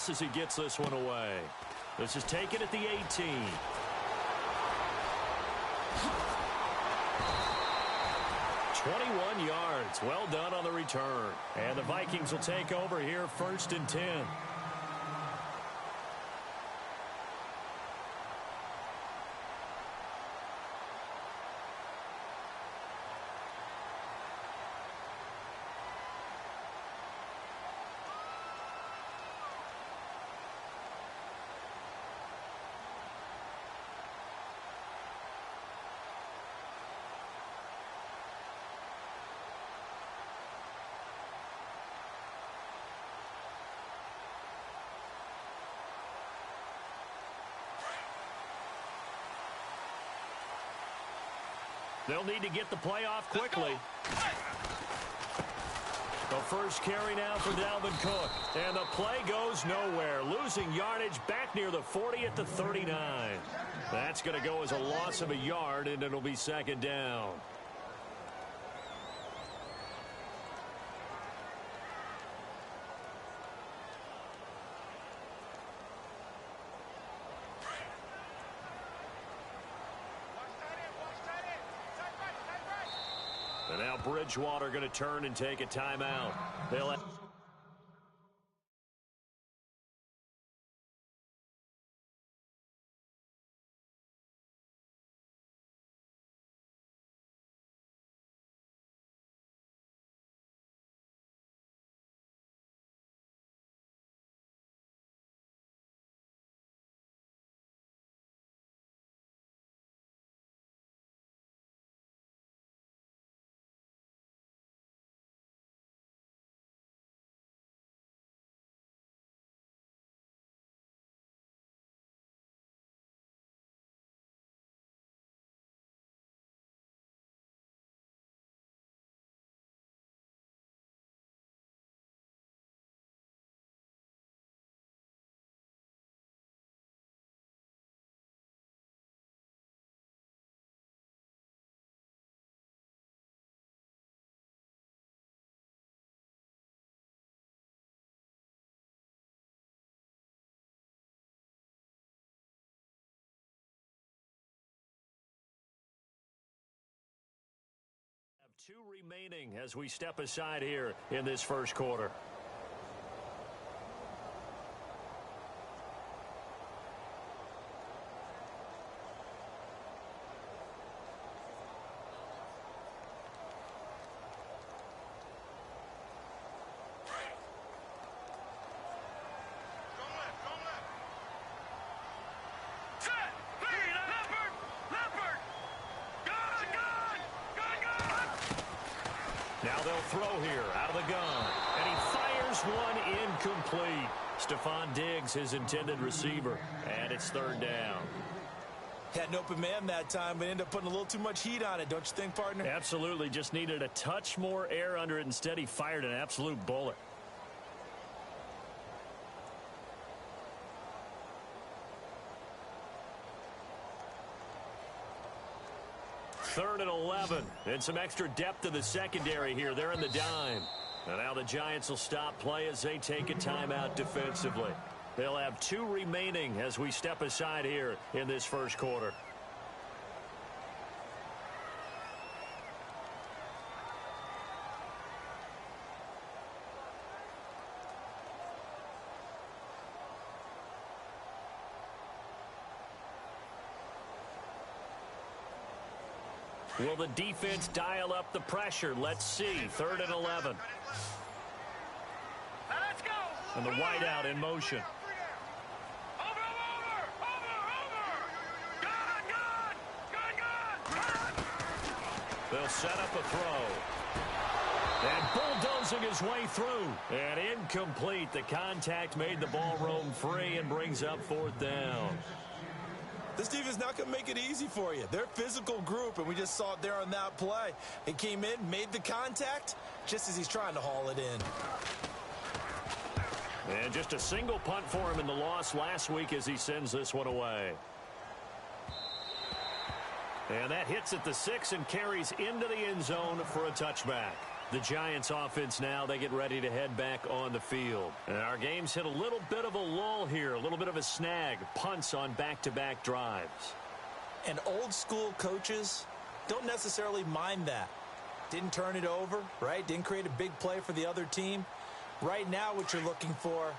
loss as he gets this one away. This is taken at the 18. "21 yards. Well done on the return. And the Vikings will take over here 1st and 10. They'll need to get the play off quickly. The first carry now for Dalvin Cook. And the play goes nowhere. Losing yardage back near the 40 at the 39. That's going to go as a loss of a yard, and it'll be 2nd down. And now Bridgewater going to turn and take a timeout. They'll have two remaining as we step aside here in this first quarter. Now they'll throw here out of the gun. And he fires one incomplete. Stephon Diggs, his intended receiver. And it's 3rd down. Had an open man that time, but ended up putting a little too much heat on it, don't you think, partner? Absolutely. Just needed a touch more air under it. Instead, he fired an absolute bullet. Third and 11, and some extra depth to the secondary here. They're in the dime. And now the Giants will stop play as they take a timeout defensively. They'll have 2 remaining as we step aside here in this first quarter. Will the defense dial up the pressure? Let's see. 3rd and 11. Let's go. And the wideout in motion. Over. Good. They'll set up a throw. And bulldozing his way through. And incomplete. The contact made the ball roam free and brings up 4th down. This defense is not going to make it easy for you. They're a physical group, and we just saw it there on that play. He came in, made the contact, just as he's trying to haul it in. And just a single punt for him in the loss last week as he sends this one away. And that hits at the 6 and carries into the end zone for a touchback. The Giants offense now, they get ready to head back on the field. And our game's hit a little bit of a lull of a snag. Punts on back-to-back drives. And old-school coaches don't necessarily mind that. Didn't turn it over, right? Didn't create a big play for the other team. Right now what you're looking for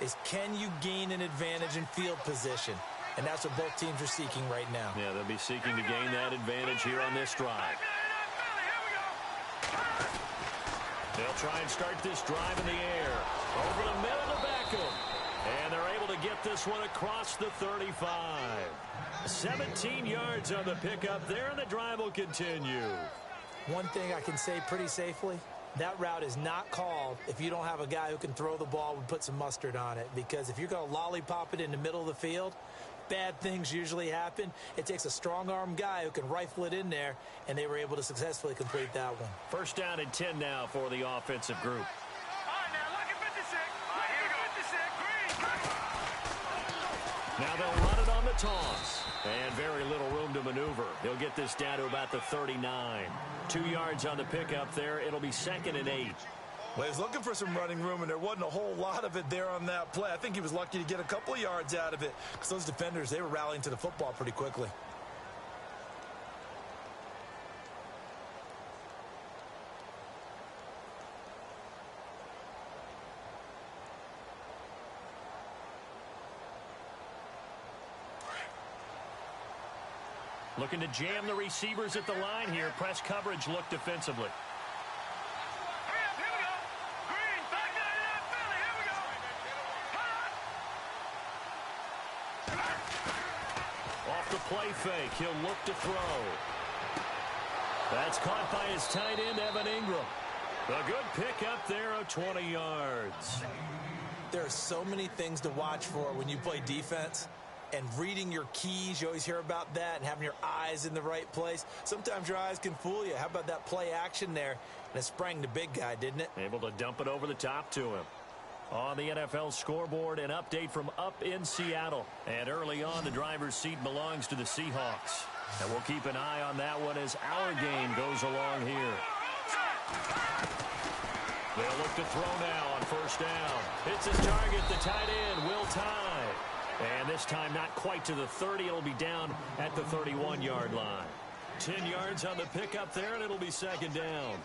is, can you gain an advantage in field position? And that's what both teams are seeking right now. Yeah, they'll be seeking to gain that advantage here on this drive. They'll try and start this drive in the air. Over the middle to Beckham. And they're able to get this one across the 35. 17 yards on the pickup there, and the drive will continue. One thing I can say pretty safely, that route is not called if you don't have a guy who can throw the ball and put some mustard on it. Because if you're going to lollipop it in the middle of the field, bad things usually happen. It takes a strong-arm guy who can rifle it in there, and they were able to successfully complete that one. First down and 10 now for the offensive group. Now they'll run it on the toss. And very little room to maneuver. He'll get this down to about the 39. 2 yards on the pickup there. It'll be 2nd and 8. Well, he was looking for some running room, and there wasn't a whole lot of it there on that play. I think he was lucky to get a couple of yards out of it, because those defenders, they were rallying to the football pretty quickly. Looking to jam the receivers at the line here. Press coverage look defensively. Off the play fake. He'll look to throw. That's caught by his tight end, Evan Ingram. A good pick up there of 20 yards. There are so many things to watch for when you play defense. And reading your keys, you always hear about that, and having your eyes in the right place. Sometimes your eyes can fool you. How about that play action there? And it sprang the big guy, didn't it? Able to dump it over the top to him. On the NFL scoreboard, an update from up in Seattle. And early on, the driver's seat belongs to the Seahawks. And we'll keep an eye on that one as our game goes along here. They'll look to throw now on first down. It's his target, the tight end, Will Tye. And this time not quite to the 30. It'll be down at the 31-yard line. 10 yards on the pickup there, and it'll be 2nd down.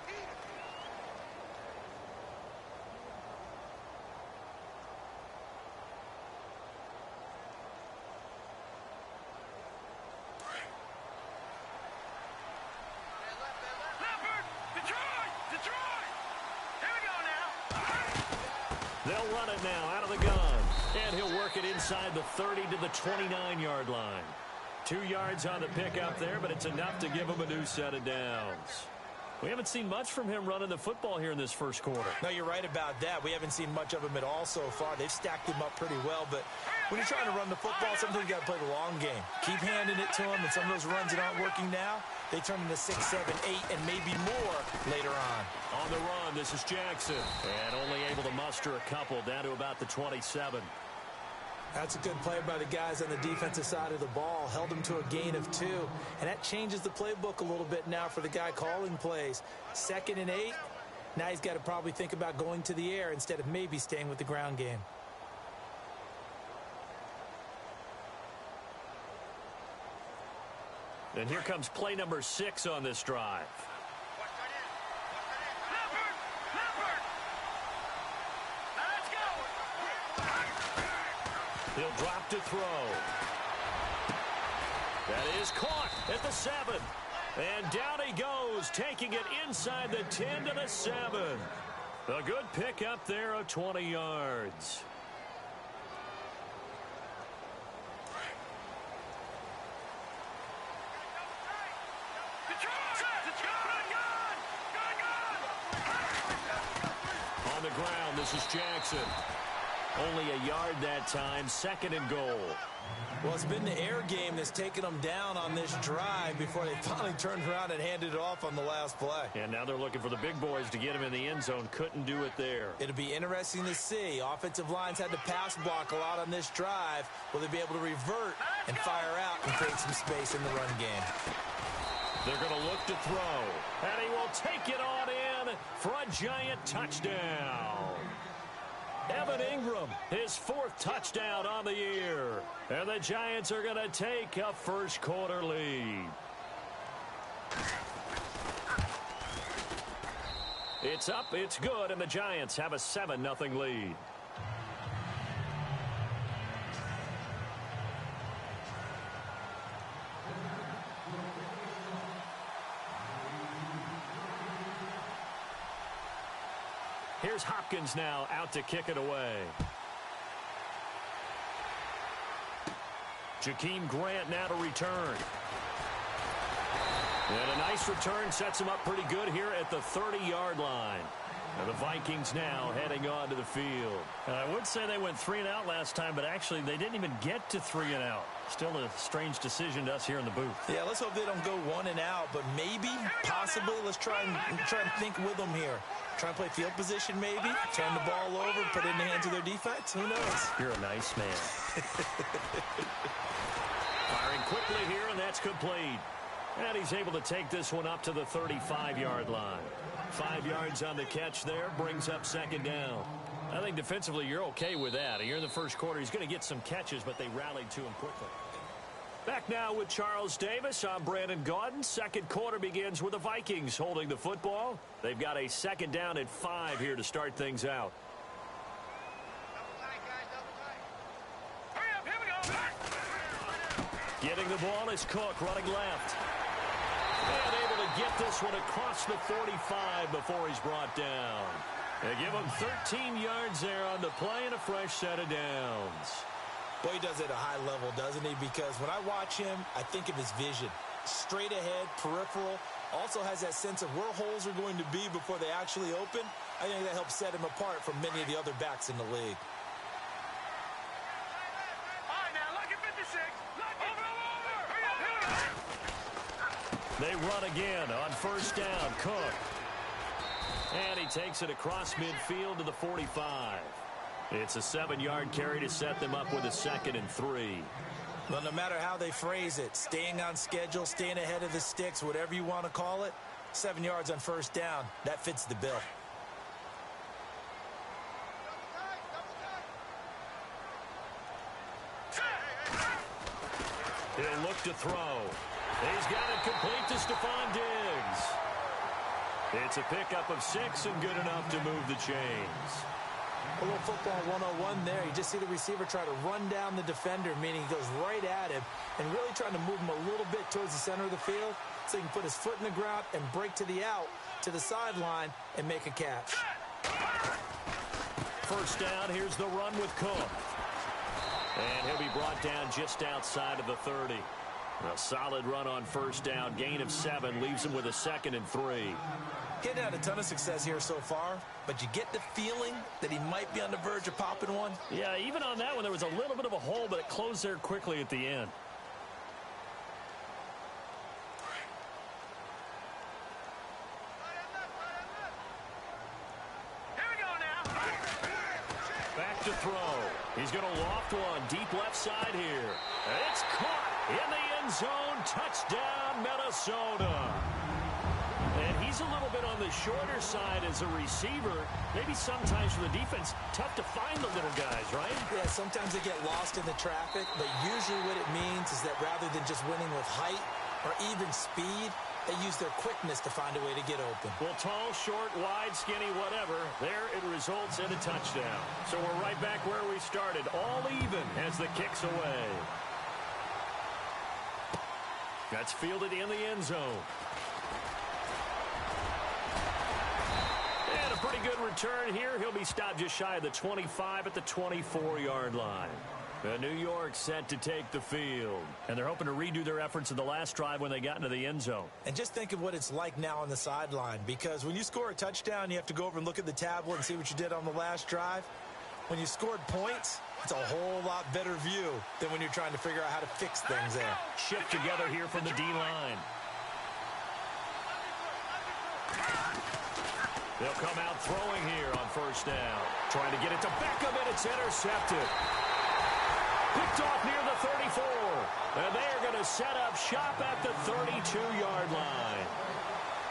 They'll run it now out of the gun. And he'll work it inside the 30 to the 29-yard line. 2 yards on the pickup there, but it's enough to give him a new set of downs. We haven't seen much from him running the football here in this first quarter. No, you're right about that. We haven't seen much of him at all so far. They've stacked him up pretty well, but when you're trying to run the football, sometimes you got to play the long game. Keep handing it to him, and some of those runs that aren't working now, they turn into 6, 7, 8, and maybe more later on. On the run, this is Jackson, and only able to muster a couple down to about the 27. That's a good play by the guys on the defensive side of the ball. Held them to a gain of 2. And that changes the playbook a little bit now for the guy calling plays. 2nd and 8. Now he's got to probably think about going to the air instead of maybe staying with the ground game. And here comes play number 6 on this drive. He'll drop to throw. That is caught at the 7. And down he goes, taking it inside the 10 to the 7. A good pick up there of 20 yards. On the ground, this is Jackson. Only a yard that time, 2nd and goal. Well, it's been the air game that's taken them down on this drive before they finally turned around and handed it off on the last play. And now they're looking for the big boys to get him in the end zone. Couldn't do it there. It'll be interesting to see. Offensive lines had to pass block a lot on this drive. Will they be able to revert and fire out and create some space in the run game? They're going to look to throw. And he will take it on in for a giant touchdown. Evan Ingram, his 4th touchdown on the year. And the Giants are going to take a first-quarter lead. It's up, it's good, and the Giants have a 7-0 lead. Here's Hopkins now out to kick it away. Jakeem Grant now to return. And a nice return sets him up pretty good here at the 30-yard line. And the Vikings now heading on to the field. I would say they went 3 and out last time, but actually they didn't even get to 3 and out. Still a strange decision to us here in the booth. Yeah, let's hope they don't go 1 and out, but maybe, possibly, let's try and think with them here. Try and play field position maybe, turn the ball over, put it in the hands of their defense. Who knows? You're a nice man. Firing quickly here, and that's complete. And he's able to take this one up to the 35-yard line. 5 yards on the catch there, brings up 2nd down. I think defensively you're okay with that. Here in the first quarter, he's going to get some catches, but they rallied to him quickly. Back now with Charles Davis. I'm Brandon Gaudin. Second quarter begins with the Vikings holding the football. They've got a 2nd down at 5 here to start things out. Hurry up, here we go. Getting the ball is Cook running left. And able to get this one across the 45 before he's brought down. They give him 13 yards there on the play and a fresh set of downs. Boy, he does it at a high level, doesn't he? Because when I watch him, I think of his vision. Straight ahead, peripheral. Also has that sense of where holes are going to be before they actually open. I think that helps set him apart from many of the other backs in the league. All right, now, lucky 56. Lucky. Over. Hurry up, here we go. They run again on 1st down. Cook. And he takes it across midfield to the 45. It's a 7-yard carry to set them up with a 2nd and 3. Well, no matter how they phrase it, staying on schedule, staying ahead of the sticks, whatever you want to call it, 7 yards on 1st down, that fits the bill. He'll look to throw. He's got it complete to Stephon Diggs. It's a pickup of 6 and good enough to move the chains. A little football 101 there. You just see the receiver try to run down the defender, meaning he goes right at him and really trying to move him a little bit towards the center of the field so he can put his foot in the ground and break to the out, to the sideline, and make a catch. 1st down, here's the run with Cook. And he'll be brought down just outside of the 30. A solid run on 1st down. Gain of 7 leaves him with a 2nd and 3. Getting had a ton of success here so far, but you get the feeling that he might be on the verge of popping one. Yeah, even on that one, there was a little bit of a hole, but it closed there quickly at the end. Here we go now. Back to throw. He's going to loft one deep left side here. It's caught in the end zone. Touchdown, Minnesota. And he's a little bit on the shorter side as a receiver. Maybe sometimes for the defense, tough to find the little guys, right? Yeah, sometimes they get lost in the traffic, but usually what it means is that rather than just winning with height or even speed, they use their quickness to find a way to get open. Well, tall, short, wide, skinny, whatever, there it results in a touchdown. So we're right back where we started, all even as the kick's away. That's fielded in the end zone. And a pretty good return here. He'll be stopped just shy of the 25 at the 24-yard line. New York set to take the field. And they're hoping to redo their efforts in the last drive when they got into the end zone. And just think of what it's like now on the sideline, because when you score a touchdown, you have to go over and look at the tablet and see what you did on the last drive. When you scored points, it's a whole lot better view than when you're trying to figure out how to fix things there. Shift together here from the D-line. They'll come out throwing here on 1st down. Trying to get it to Beckham, and it's intercepted. Picked off near the 34. And they are going to set up shop at the 32-yard line.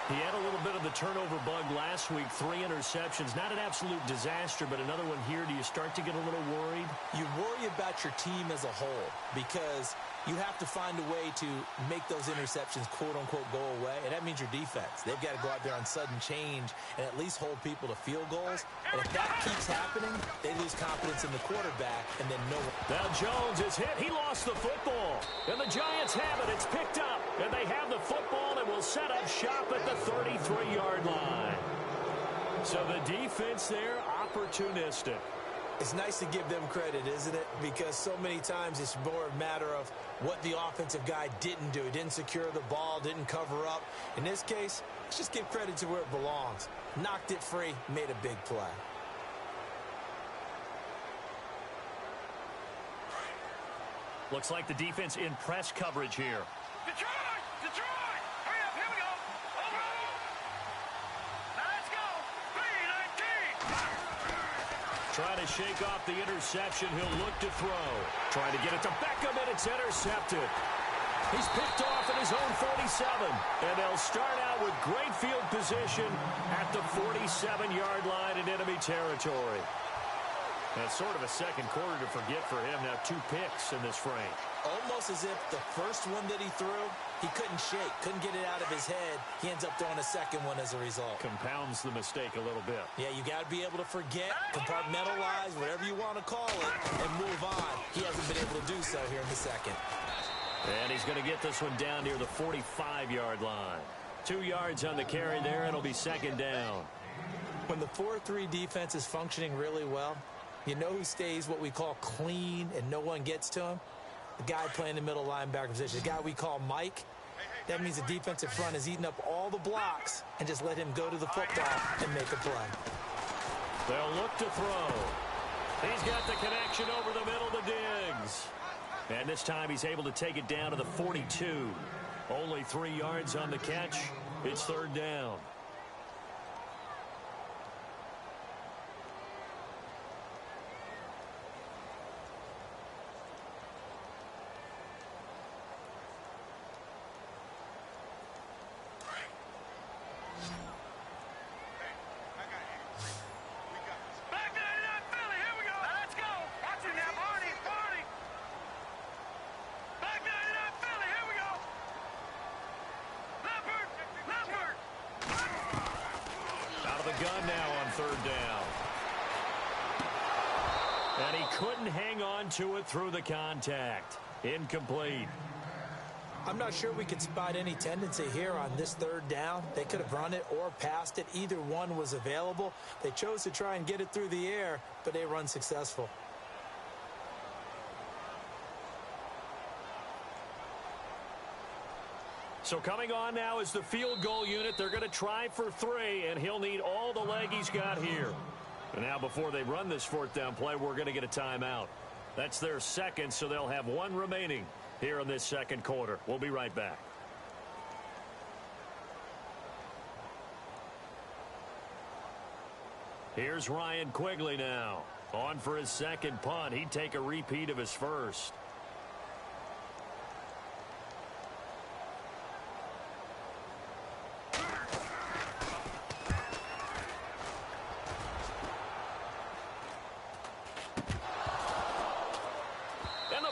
He had a little bit of the turnover bug last week, 3 interceptions. Not an absolute disaster, but another one here. Do you start to get a little worried? You worry about your team as a whole because you have to find a way to make those interceptions, quote-unquote, go away, and that means your defense. They've got to go out there on sudden change and at least hold people to field goals. And if that keeps happening, they lose confidence in the quarterback, and then no one. Now Jones is hit. He lost the football. And the Giants have it. It's picked up. And they have the football and will set up shop at the 33-yard line. So the defense there, opportunistic. It's nice to give them credit, isn't it? Because so many times it's more a matter of what the offensive guy didn't do. He didn't secure the ball, didn't cover up. In this case, let's just give credit to where it belongs. Knocked it free, made a big play. Looks like the defense in press coverage here. Detroit! Detroit! Hurry up, here we go! Over! Now let's go! 3-19! Trying to shake off the interception. He'll look to throw. Trying to get it to Beckham, and it's intercepted. He's picked off at his own 47. And they'll start out with great field position at the 47-yard line in enemy territory. That's sort of a second quarter to forget for him. Now 2 picks in this frame. Almost as if the first one that he threw, he couldn't shake, couldn't get it out of his head. He ends up throwing a second one as a result. Compounds the mistake a little bit. Yeah, you got to be able to forget, compartmentalize, whatever you want to call it, and move on. He hasn't been able to do so here in the second. And he's going to get this one down near the 45-yard line. 2 yards on the carry there, and it'll be second down. When the 4-3 defense is functioning really well, you know who stays what we call clean and no one gets to him? The guy playing the middle linebacker position, the guy we call Mike. That means the defensive front is eating up all the blocks and just let him go to the football and make a play. They'll look to throw. He's got the connection over the middle to Diggs. And this time he's able to take it down to the 42. Only 3 yards on the catch. It's third down. Gun now on third down. And he couldn't hang on to it through the contact. Incomplete. I'm not sure we could spot any tendency here on this third down. They could have run it or passed it. Either one was available. They chose to try and get it through the air, but they were unsuccessful. So coming on now is the field goal unit. They're going to try for 3, and he'll need all the leg he's got here. And now before they run this fourth down play, we're going to get a timeout. That's their second, so they'll have 1 remaining here in this second quarter. We'll be right back. Here's Ryan Quigley now. On for his second punt. He'd take a repeat of his first.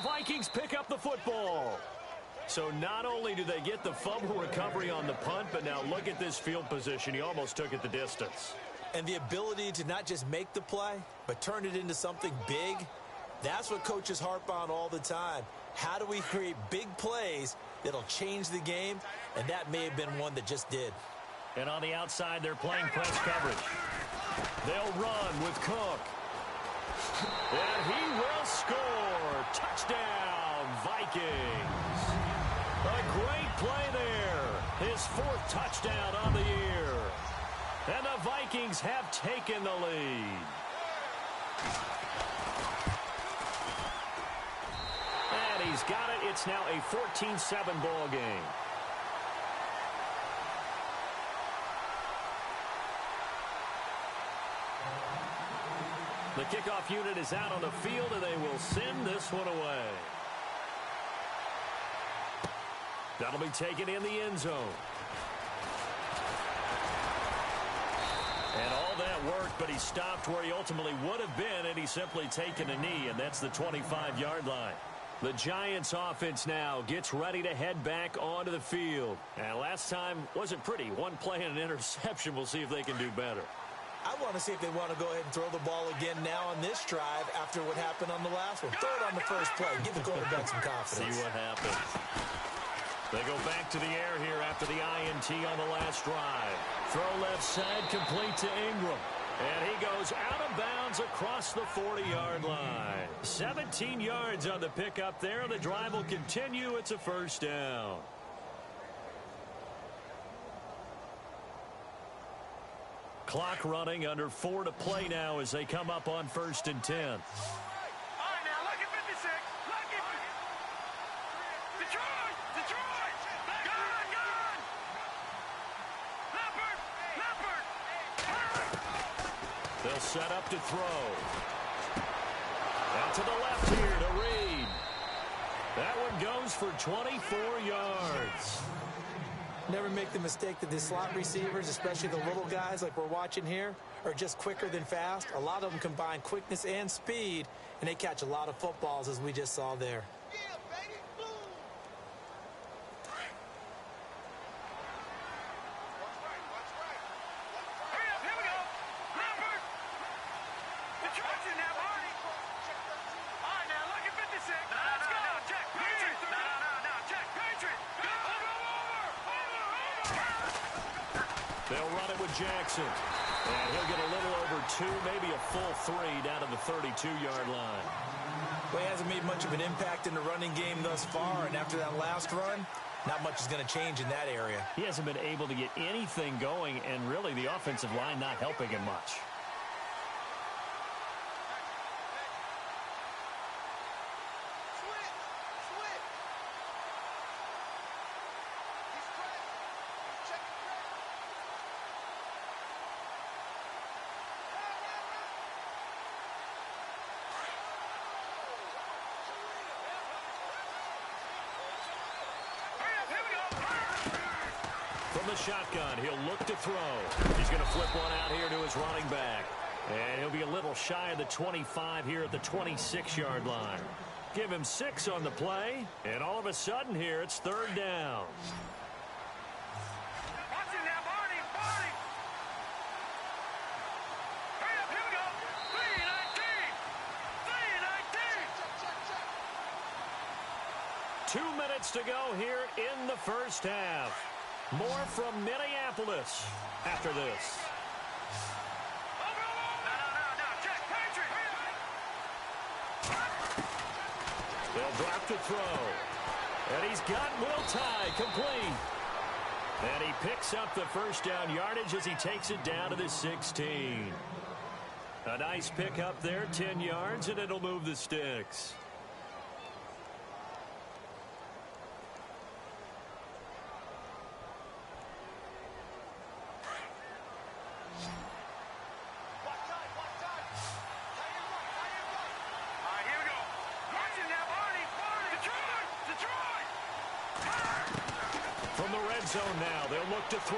Vikings pick up the football. So not only do they get the fumble recovery on the punt, but now look at this field position. He almost took it the distance. And the ability to not just make the play, but turn it into something big, that's what coaches harp on all the time. How do we create big plays that'll change the game? And that may have been one that just did. And on the outside, they're playing press coverage. They'll run with Cook. And he will score. Touchdown, Vikings. A great play there. His 4th touchdown on the year. And the Vikings have taken the lead. And he's got it. It's now a 14-7 ball game. The kickoff unit is out on the field, and they will send this one away. That'll be taken in the end zone. And all that worked, but he stopped where he ultimately would have been, and he's simply taken a knee, and that's the 25-yard line. The Giants offense now gets ready to head back onto the field. And last time wasn't pretty. One play and an interception. We'll see if they can do better. I want to see if they want to go ahead and throw the ball again now on this drive after what happened on the last one. Throw it on the first play. Give the quarterback some confidence. See what happens. They go back to the air here after the INT on the last drive. Throw left side, complete to Ingram. And he goes out of bounds across the 40-yard line. 17 yards on the pickup there. The drive will continue. It's a first down. Clock running, under 4 to play now as they come up on 1st and 10. All right, now look at 56. Look at Detroit! Detroit! Gone! Leopard! They'll set up to throw. Out to the left here to Reed. That one goes for 24 yards. Never make the mistake that the slot receivers, especially the little guys like we're watching here, are just quicker than fast. A lot of them combine quickness and speed, and they catch a lot of footballs, as we just saw there. Yeah, baby! Boom! Hurry up, here we go! Leopard! Detroit's in now, Barney! All right, now look at 56. Let's go! Check! Patriot! No, check! Patriot! Go! They'll run it with Jackson. And he'll get a little over 2, maybe a full 3 down to the 32-yard line. Well, he hasn't made much of an impact in the running game thus far, and after that last run, not much is going to change in that area. He hasn't been able to get anything going, and really the offensive line not helping him much. From the shotgun, he'll look to throw. He's going to flip one out here to his running back. And he'll be a little shy of the 25 here at the 26-yard line. Give him 6 on the play, and all of a sudden here, it's 3rd down. Watch it now, Barney! Hurry up, here we go! 3:19! 2 minutes to go here in the first half. More from Minneapolis after this. No, check! Patriot! They'll drop to throw. And he's got Will Tye complete. And he picks up the first down yardage as he takes it down to the 16. A nice pick up there, 10 yards, and it'll move the sticks. Zone now. They'll look to throw.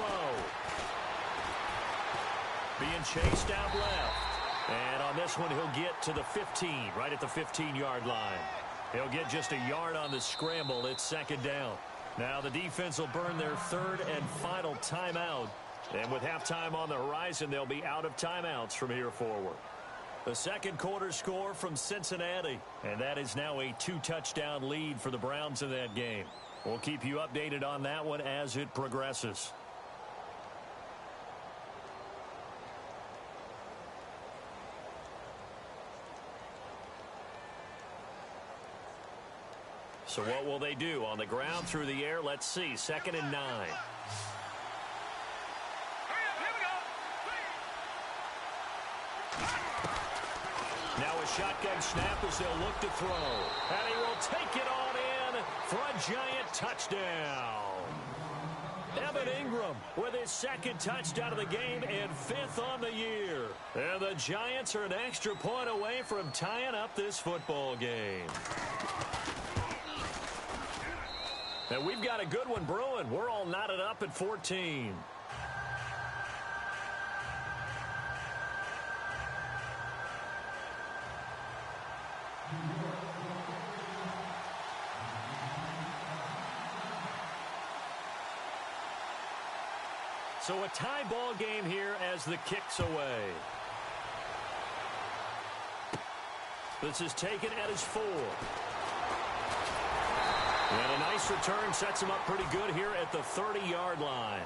Being chased out left. And on this one, he'll get to the 15, right at the 15-yard line. He'll get just a yard on the scramble. It's 2nd down. Now the defense will burn their 3rd and final timeout. And with halftime on the horizon, they'll be out of timeouts from here forward. The second quarter score from Cincinnati. And that is now a 2-touchdown lead for the Browns in that game. We'll keep you updated on that one as it progresses. So what will they do? On the ground, through the air, let's see. 2nd and 9. Now a shotgun snap as they'll look to throw. And he will take it on in for a giant touchdown. Evan Ingram with his 2nd touchdown of the game and 5th on the year. And the Giants are an extra point away from tying up this football game. And we've got a good one brewing. We're all knotted up at 14. So a tie ball game here as the kick's away. This is taken at his 4. And a nice return sets him up pretty good here at the 30-yard line.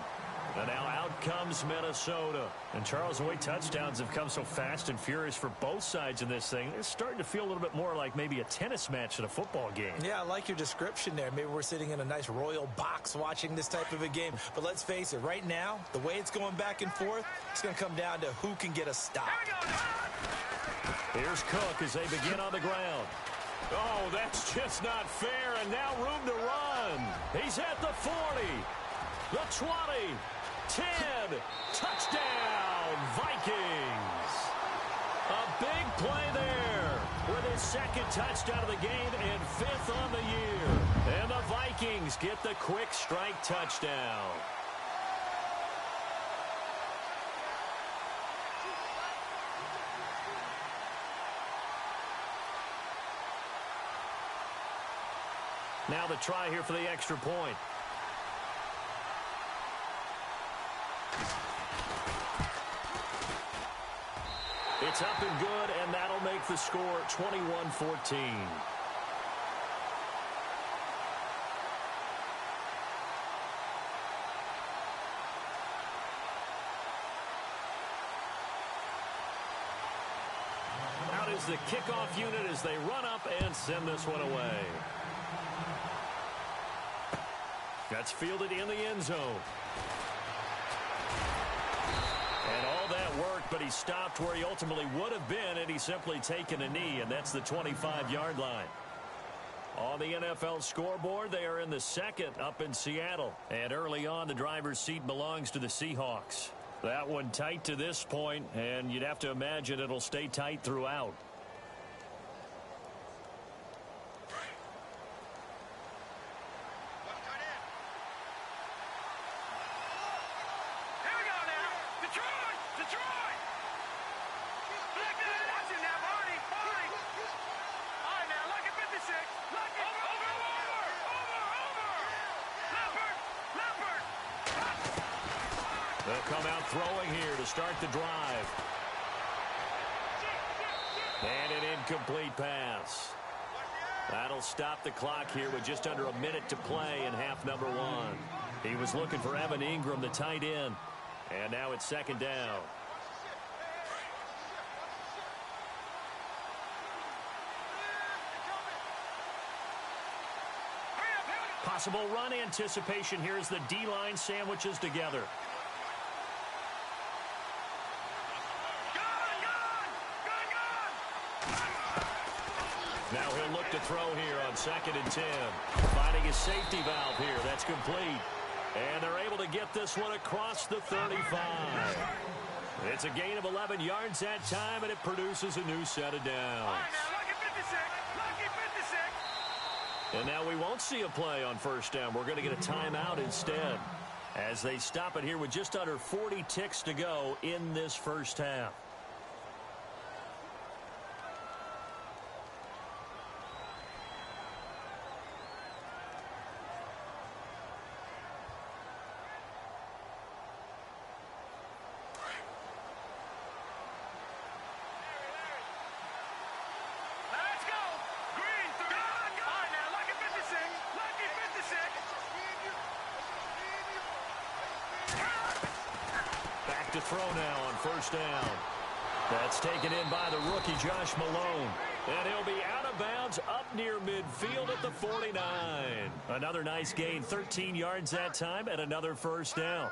And now out comes Minnesota. And Charles, the way touchdowns have come so fast and furious for both sides in this thing, it's starting to feel a little bit more like maybe a tennis match at a football game. Yeah, I like your description there. Maybe we're sitting in a nice royal box watching this type of a game. But let's face it, right now, the way it's going back and forth, it's going to come down to who can get a stop. Here's Cook as they begin on the ground. Oh, that's just not fair, and now room to run. He's at the 40, the 20, 10, touchdown, Vikings. A big play there with his second touchdown of the game and 5th on the year. And the Vikings get the quick strike touchdown. Now the try here for the extra point. It's up and good, and that'll make the score 21-14. Out is the kickoff unit as they run up and send this one away. That's fielded in the end zone. And all that work, but he stopped where he ultimately would have been had he simply taken a knee, and that's the 25-yard line. On the NFL scoreboard, they are in the second up in Seattle. And early on, the driver's seat belongs to the Seahawks. That one tight to this point, and you'd have to imagine it'll stay tight throughout. They'll come out throwing here to start the drive. And an incomplete pass. That'll stop the clock here with just under a minute to play in half number 1. He was looking for Evan Ingram, the tight end. And now it's second down. Possible run anticipation here as the D-line sandwiches together. Now he'll look to throw here on 2nd and 10. Finding his safety valve here. That's complete. And they're able to get this one across the 35. It's a gain of 11 yards that time, and it produces a new set of downs. And now we won't see a play on first down. We're going to get a timeout instead as they stop it here with just under 40 ticks to go in this first half. To throw now on first down. That's taken in by the rookie Josh Malone. And he'll be out of bounds up near midfield at the 49. Another nice gain, 13 yards that time, and another first down.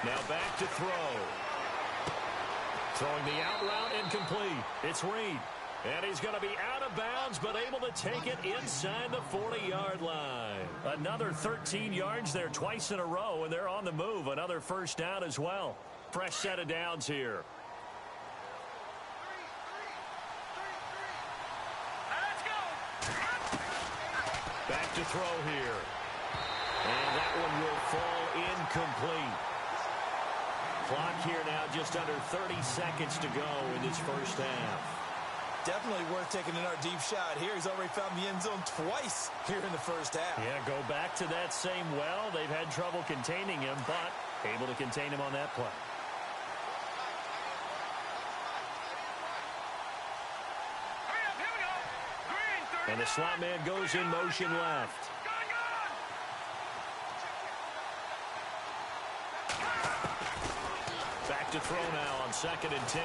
Now back to throw. Throwing the out route incomplete. It's Reed. And he's going to be out of bounds, but able to take it inside the 40-yard line. Another 13 yards there twice in a row, and they're on the move. Another first down as well. Fresh set of downs here. to throw here. And that one will fall incomplete. Clock here now just under 30 seconds to go in this first half. Definitely worth taking another deep shot here. He's already found the end zone twice here in the first half. Yeah, go back to that same well. They've had trouble containing him, but able to contain him on that play. Hurry up, here we go. Green, 39. And the slot man goes in motion left. Back to throw now on 2nd and 10.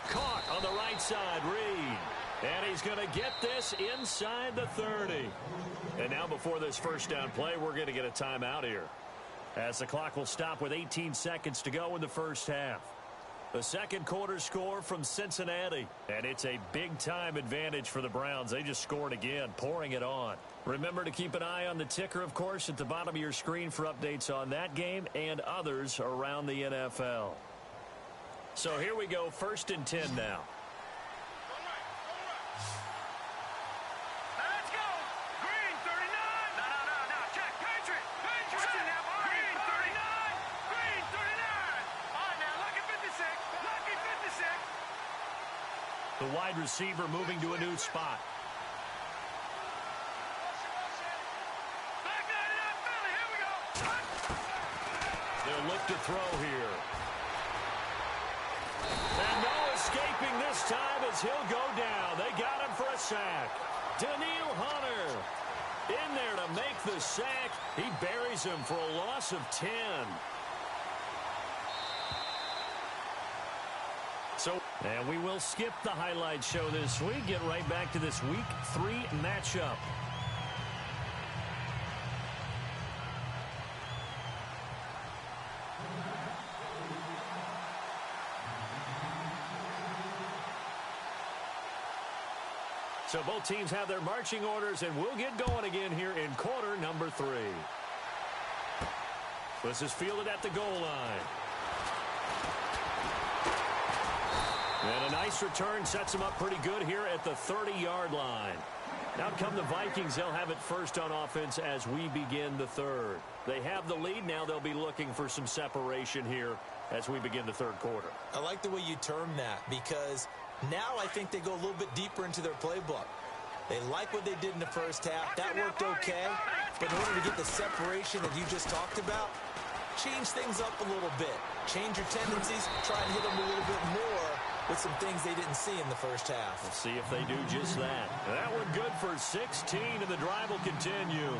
Caught on the right side, Reed. And he's going to get this inside the 30. And now before this first down play, we're going to get a timeout here, as the clock will stop with 18 seconds to go in the first half. The second quarter score from Cincinnati, and it's a big-time advantage for the Browns. They just scored again, pouring it on. Remember to keep an eye on the ticker, of course, at the bottom of your screen for updates on that game and others around the NFL. So here we go, 1st and 10 now. Let's go. Green, 39. No. Check. Patriot. Green, 39. Green, 39. All right, now, lucky 56. Lucky 56. The wide receiver moving to a new spot. Back nine it up, Philly. Here we go. They'll look to throw here. And no escaping this time as he'll go down. They got him for a sack. Daniil Hunter in there to make the sack. He buries him for a loss of 10. And we will skip the highlight show this week. Get right back to this Week 3 matchup. So both teams have their marching orders, and we'll get going again here in quarter number 3. This is fielded at the goal line. And a nice return sets them up pretty good here at the 30-yard line. Out come the Vikings. They'll have it first on offense as we begin the third. They have the lead. Now they'll be looking for some separation here as we begin the third quarter. I like the way you term that, because now I think they go a little bit deeper into their playbook. They like what they did in the first half. That worked okay. But in order to get the separation that you just talked about, change things up a little bit. Change your tendencies. Try and hit them a little bit more with some things they didn't see in the first half. We'll see if they do just that. That one good for 16, and the drive will continue.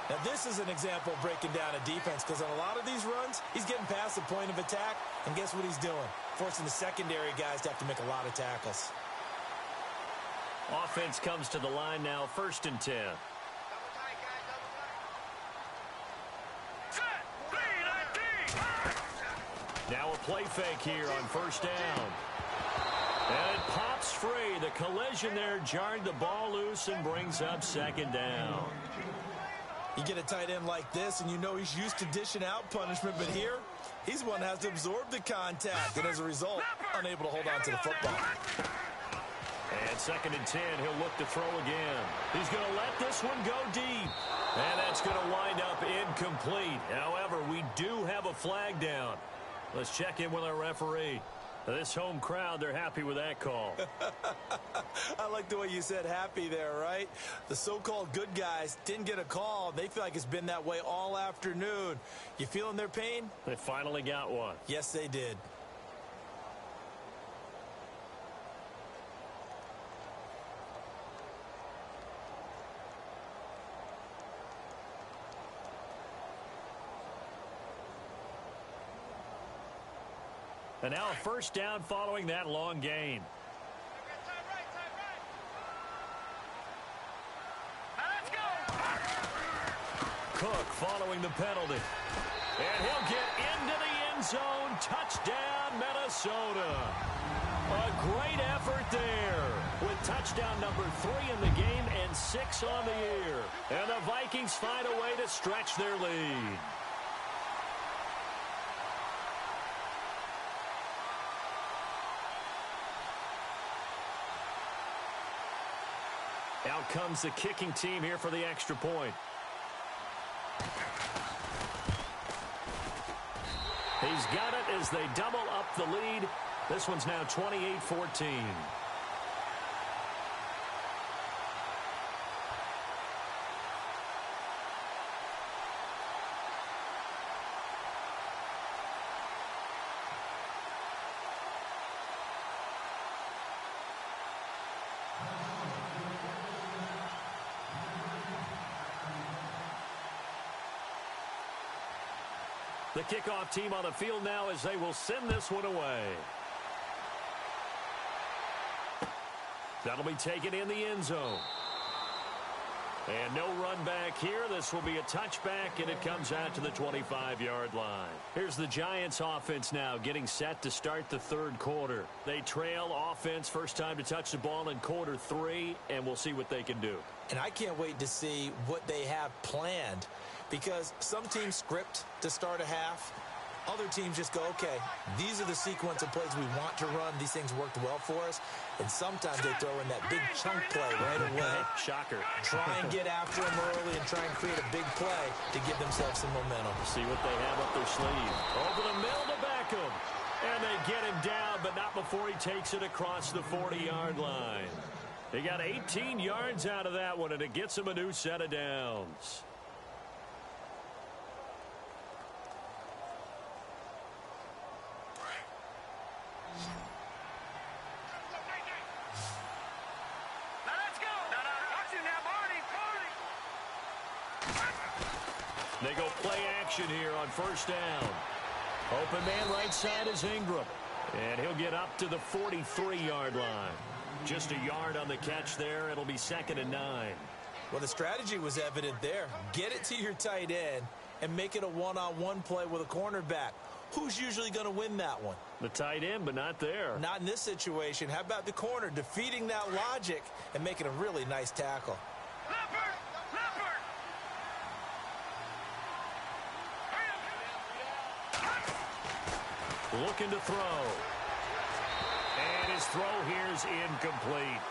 Now, this is an example of breaking down a defense, because on a lot of these runs, he's getting past the point of attack, and guess what he's doing? Forcing the secondary guys to have to make a lot of tackles. Offense comes to the line now, 1st and 10. Now a play fake here on 1st down. And it pops free. The collision there jarred the ball loose and brings up 2nd down. You get a tight end like this, and you know he's used to dishing out punishment, but here, he's the one that has to absorb the contact, and as a result, unable to hold on to the football. And 2nd and 10, he'll look to throw again. He's going to let this one go deep. And that's going to wind up incomplete. However, we do have a flag down. Let's check in with our referee. This home crowd, they're happy with that call. I like the way you said happy there, right? The so-called good guys didn't get a call. They feel like it's been that way all afternoon. You feeling their pain? They finally got one. Yes, they did. And now a 1st down following that long gain. Let's go. Cook following the penalty. And he'll get into the end zone. Touchdown, Minnesota. A great effort there with touchdown number 3 in the game and 6 on the year. And the Vikings find a way to stretch their lead. Out comes the kicking team here for the extra point. He's got it as they double up the lead. This one's now 28-14. The kickoff team on the field now as they will send this one away. That'll be taken in the end zone. And no run back here. This will be a touchback, and it comes out to the 25-yard line. Here's the Giants offense now getting set to start the third quarter. They trail offense, first time to touch the ball in quarter 3, and we'll see what they can do. And I can't wait to see what they have planned, because some teams script to start a half. Other teams just go, okay, these are the sequence of plays we want to run. These things worked well for us. And sometimes they throw in that big chunk play right away. Shocker. Try and get after them early and try and create a big play to give themselves some momentum. See what they have up their sleeve. Over the middle to Beckham. And they get him down, but not before he takes it across the 40-yard line. He got 18 yards out of that one, and it gets him a new set of downs. They go play action here on first down. Open man right side is Ingram. And he'll get up to the 43-yard line. Just a yard on the catch there. It'll be 2nd and 9. Well, the strategy was evident there. Get it to your tight end and make it a one-on-one play with a cornerback. Who's usually going to win that one? The tight end, but not there. Not in this situation. How about the corner defeating that logic and making a really nice tackle? Looking to throw. And his throw here is incomplete.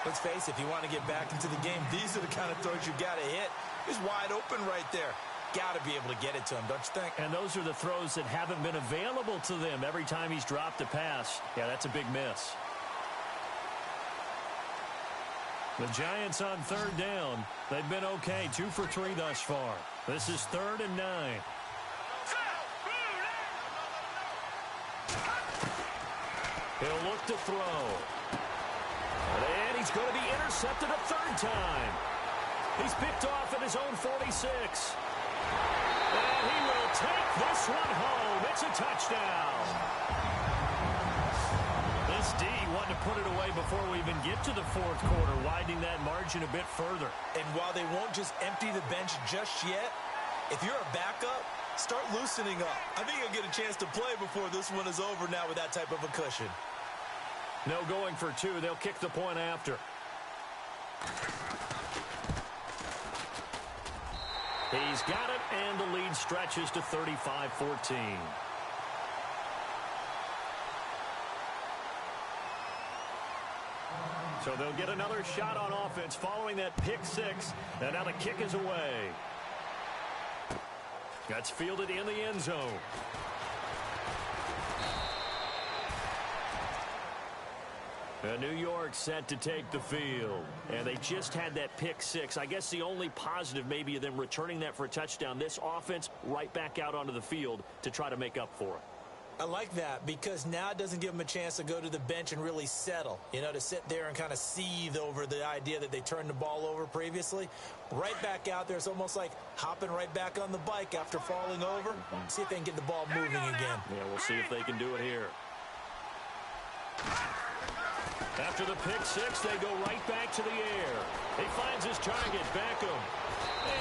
Let's face it, if you want to get back into the game, these are the kind of throws you got to hit. He's wide open right there. Got to be able to get it to him, don't you think? And those are the throws that haven't been available to them every time he's dropped a pass. Yeah, that's a big miss. The Giants on third down. They've been okay, 2 for 3 thus far. This is 3rd and 9. He'll look to throw. And he's going to be intercepted a 3rd time. He's picked off at his own 46. And he will take this one home. It's a touchdown. This D wanted to put it away before we even get to the 4th quarter, widening that margin a bit further. And while they won't just empty the bench just yet, if you're a backup, start loosening up. I think you'll get a chance to play before this one is over now with that type of a cushion. No going for 2. They'll kick the point after. He's got it, and the lead stretches to 35-14. So they'll get another shot on offense following that pick 6, and now the kick is away. That's fielded in the end zone. And New York set to take the field. And they just had that pick 6. I guess the only positive maybe of them returning that for a touchdown. This offense right back out onto the field to try to make up for it. I like that because now it doesn't give them a chance to go to the bench and really settle, you know, to sit there and kind of seethe over the idea that they turned the ball over previously. Right back out there, it's almost like hopping right back on the bike after falling over. See if they can get the ball moving again. Yeah, we'll see if they can do it here. After the pick 6, they go right back to the air. He finds his target, Beckham,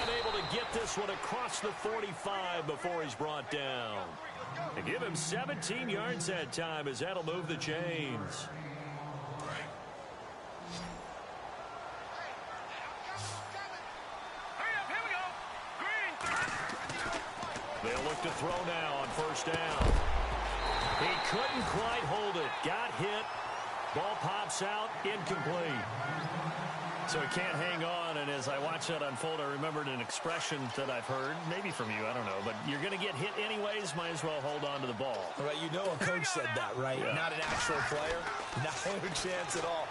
and able to get this one across the 45 before he's brought down. And give him 17 yards that time as that'll move the chains. They'll look to throw now on first down. He couldn't quite hold it. Got hit. Ball pops out, incomplete. So he can't hang on, and as I watch that unfold, I remembered an expression that I've heard, maybe from you, I don't know, but you're going to get hit anyways, might as well hold on to the ball. Right, you know a coach said that, right? Yeah. Not an actual player. Not a chance at all.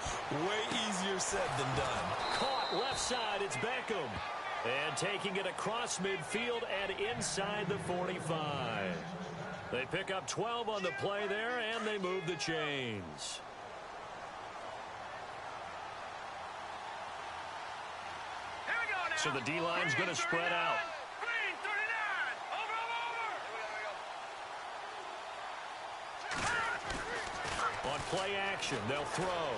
Way easier said than done. Caught left side, it's Beckham. And taking it across midfield and inside the 45. They pick up 12 on the play there, and they move the chains. So the D-line's going to spread out. Green 39. Over. On play action, they'll throw.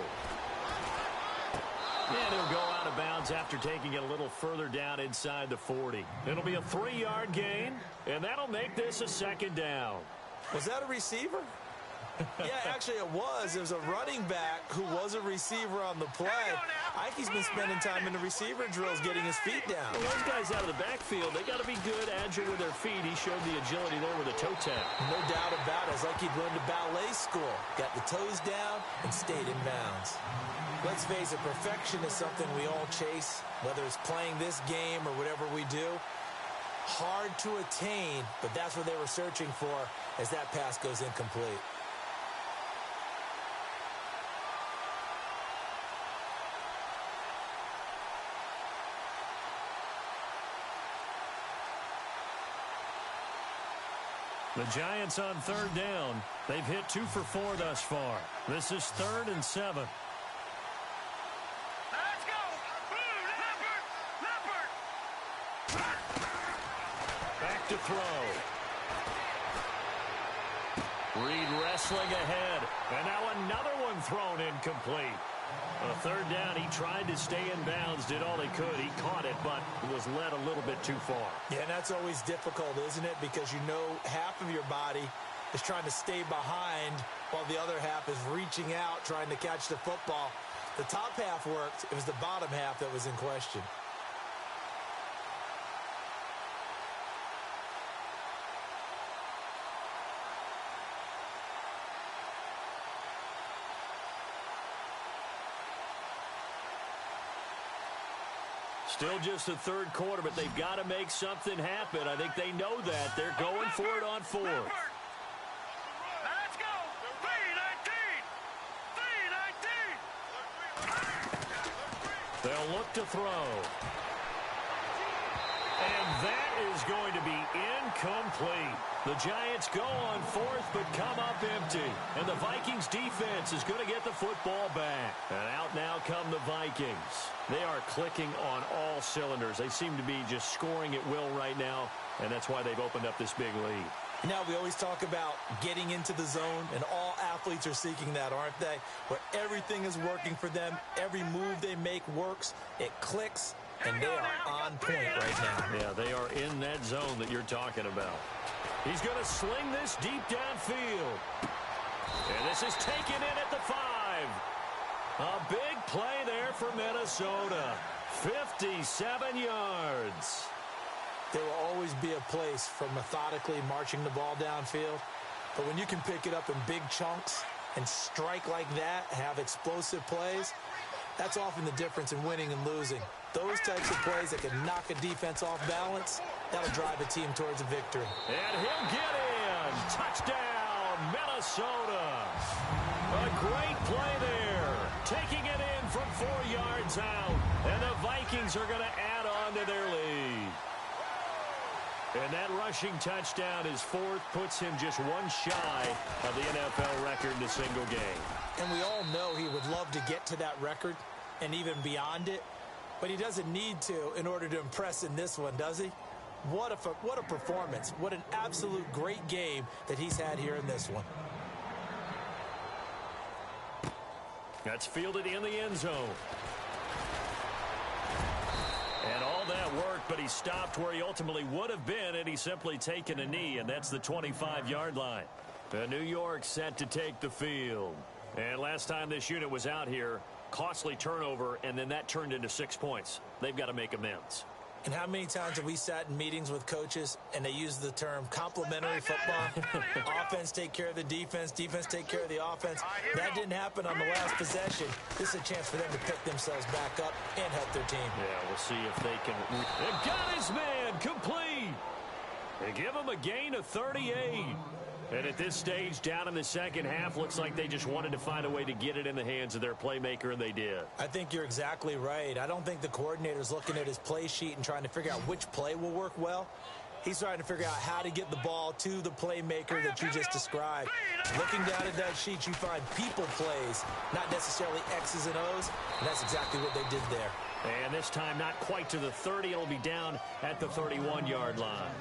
And he'll go out of bounds after taking it a little further down inside the 40. It'll be a 3-yard gain, and that'll make this a second down. Was that a receiver? Yeah, actually it was. There was a running back who was a receiver on the play. I think he's been spending time in the receiver drills getting his feet down. Well, those guys out of the backfield, they got to be good, agile with their feet. He showed the agility there with a toe tap. No doubt about it. It's like he'd run to ballet school. Got the toes down and stayed in bounds. Let's face it, perfection is something we all chase, whether it's playing this game or whatever we do. Hard to attain, but that's what they were searching for as that pass goes incomplete. The Giants on third down. They've hit 2 for 4 thus far. This is 3rd and 7. Let's go. Leopard. Back to throw. Reed wrestling ahead. And now another one thrown incomplete. On a third down, he tried to stay in bounds, did all he could. He caught it, but was led a little bit too far. Yeah, and that's always difficult, isn't it? Because you know half of your body is trying to stay behind while the other half is reaching out, trying to catch the football. The top half worked. It was the bottom half that was in question. Still just the third quarter, but they've got to make something happen. I think they know that. They're going for it on 4th. Let's go. 3-19. They'll look to throw. And that is going to be incomplete. The Giants go on 4th, but come up empty. And the Vikings defense is going to get the football back. And out now come the Vikings. They are clicking on all cylinders. They seem to be just scoring at will right now, and that's why they've opened up this big lead. Now, we always talk about getting into the zone, and all athletes are seeking that, aren't they? Where everything is working for them. Every move they make works. It clicks, and they are on point right now. Yeah, they are in that zone that you're talking about. He's going to sling this deep downfield. And this is taken in at the 5. A big play there for Minnesota. 57 yards. There will always be a place for methodically marching the ball downfield. But when you can pick it up in big chunks and strike like that, have explosive plays, that's often the difference in winning and losing. Those types of plays that can knock a defense off balance, that'll drive a team towards a victory. And he'll get in. Touchdown, Minnesota. A great play there. Taking it in from 4 yards out. And the Vikings are going to add on to their lead. And that rushing touchdown, his 4th, puts him just one shy of the NFL record in a single game. And we all know he would love to get to that record and even beyond it. But he doesn't need to in order to impress in this one, does he? What a performance. What an absolute great game that he's had here in this one. That's fielded in the end zone. And all that worked, but he stopped where he ultimately would have been had he simply taken a knee, and that's the 25-yard line. New York set to take the field. And last time this unit was out here, costly turnover, and then that turned into 6 points. They've got to make amends. And how many times have we sat in meetings with coaches and they use the term complementary football? Offense take care of the defense, defense take care of the offense. That didn't happen on the last possession. This is a chance for them to pick themselves back up and help their team. Yeah, we'll see if they can. They got his man complete. They give him a gain of 38. And at this stage, down in the second half, looks like they just wanted to find a way to get it in the hands of their playmaker, and they did. I think you're exactly right. I don't think the coordinator's looking at his play sheet and trying to figure out which play will work well. He's trying to figure out how to get the ball to the playmaker that you just described. Looking down at that sheet, you find people plays, not necessarily X's and O's, and that's exactly what they did there. And this time, not quite to the 30. It'll be down at the 31-yard line.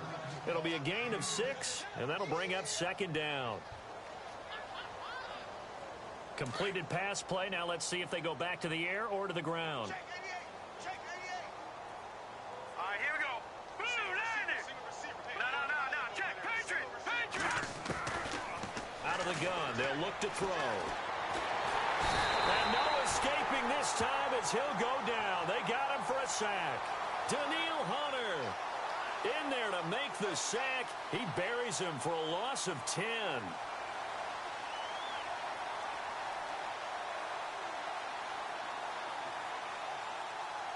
It'll be a gain of 6, and that'll bring up second down. Completed pass play. Now let's see if they go back to the air or to the ground. Check 88. Check 88. All right, here we go. Boom, landed. No. Check. Patriot. Out of the gun. They'll look to throw. And no escaping this time as he'll go down. They got him for a sack. Daniil Hunter in there to make the sack. He buries him for a loss of 10.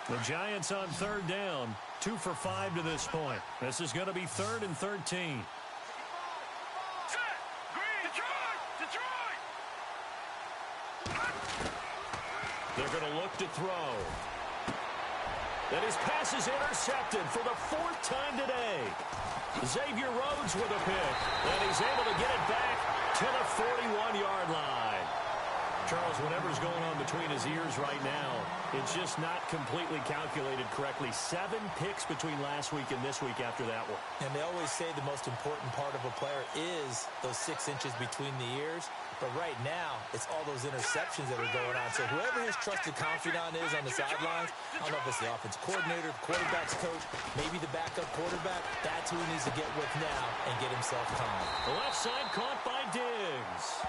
The Giants on third down. 2 for 5 to this point. This is going to be 3rd and 13. Set. Green. Detroit. They're going to look to throw. And his pass is intercepted for the 4th time today. Xavier Rhodes with a pick. And he's able to get it back to the 41-yard line. Charles, whatever's going on between his ears right now, it's just not completely calculated correctly. 7 picks between last week and this week after that one. And they always say the most important part of a player is those 6 inches between the ears. But right now, it's all those interceptions that are going on. So whoever his trusted confidant is on the sidelines, I don't know if it's the offense coordinator, the quarterback's coach, maybe the backup quarterback, that's who he needs to get with now and get himself calm. The left side caught by Diggs.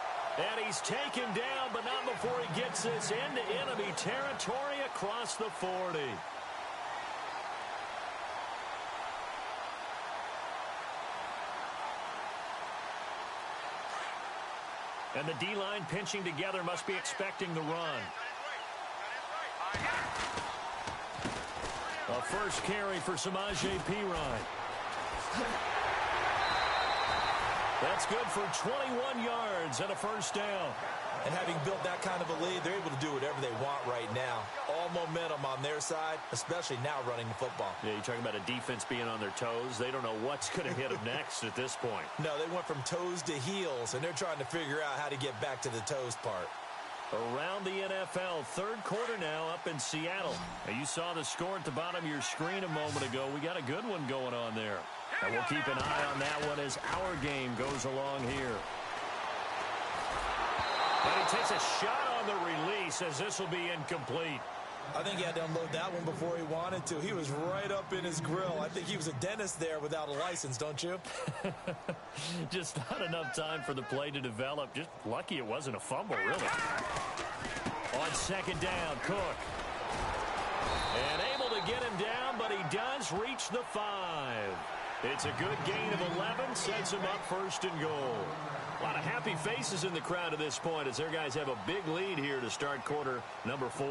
And he's taken down, but not before he gets this into enemy territory across the 40. And the D-line pinching together, must be expecting the run. A first carry for Samaje Perine. That's good for 21 yards and a first down. And having built that kind of a lead, they're able to do whatever they want right now. All momentum on their side, especially now running the football. Yeah, you're talking about a defense being on their toes. They don't know what's going to hit them next at this point. No, they went from toes to heels, and they're trying to figure out how to get back to the toes part. Around the NFL, 3rd quarter now up in Seattle. Now, you saw the score at the bottom of your screen a moment ago. We got a good one going on there. And we'll keep an eye on that one as our game goes along here. And he takes a shot on the release as this will be incomplete. I think he had to unload that one before he wanted to. He was right up in his grill. I think he was a dentist there without a license, don't you? Just not enough time for the play to develop. Just lucky it wasn't a fumble, really. On second down, Cook. And able to get him down, but he does reach the 5. It's a good gain of 11, sets him up 1st and goal. A lot of happy faces in the crowd at this point as their guys have a big lead here to start quarter number 4.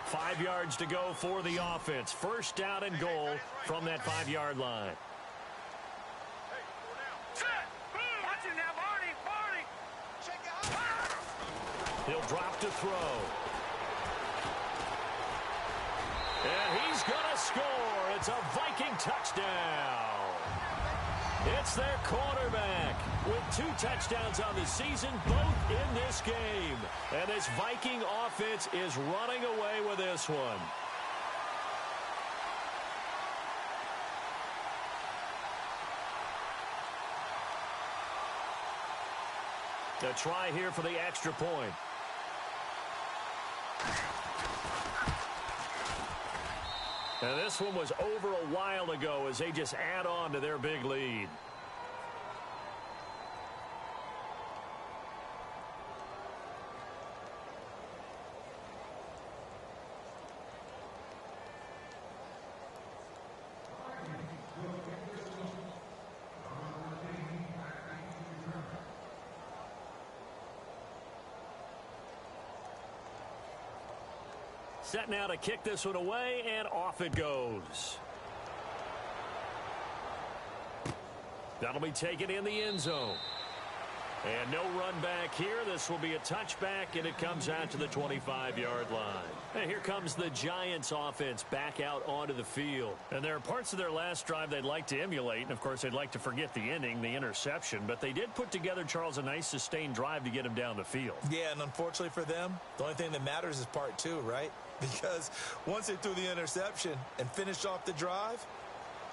Five yards to go for the offense. First down and goal from that 5-yard line. Watch him now, Barney. He'll drop to throw. And he's going to score. It's a Viking touchdown. It's their quarterback with 2 touchdowns on the season, both in this game. And this Viking offense is running away with this one. A try here for the extra point. And this one was over a while ago as they just add on to their big lead. Set now to kick this one away, and off it goes. That'll be taken in the end zone. And no run back here. This will be a touchback, and it comes out to the 25-yard line. And here comes the Giants offense back out onto the field. And there are parts of their last drive they'd like to emulate. And, of course, they'd like to forget the ending, the interception. But they did put together, Charles, a nice sustained drive to get him down the field. Yeah, and unfortunately for them, the only thing that matters is part two, right? Because once they threw the interception and finished off the drive,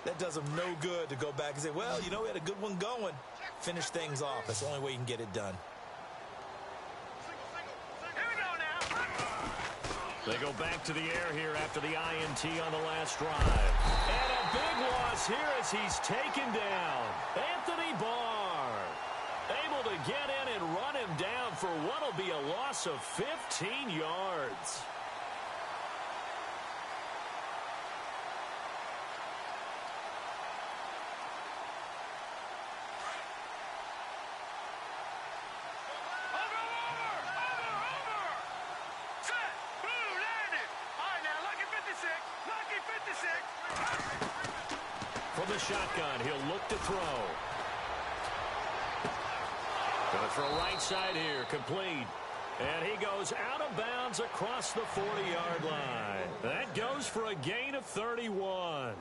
that does them no good to go back and say, well, you know, we had a good one going. Finish things off. That's the only way you can get it done. Here we go now. They go back to the air here after the INT on the last drive. And a big loss here as he's taken down. Anthony Barr able to get in and run him down for what will be a loss of 15 yards. From the shotgun, he'll look to throw. Going to throw right side here, complete. And he goes out of bounds across the 40-yard line. That goes for a gain of 31.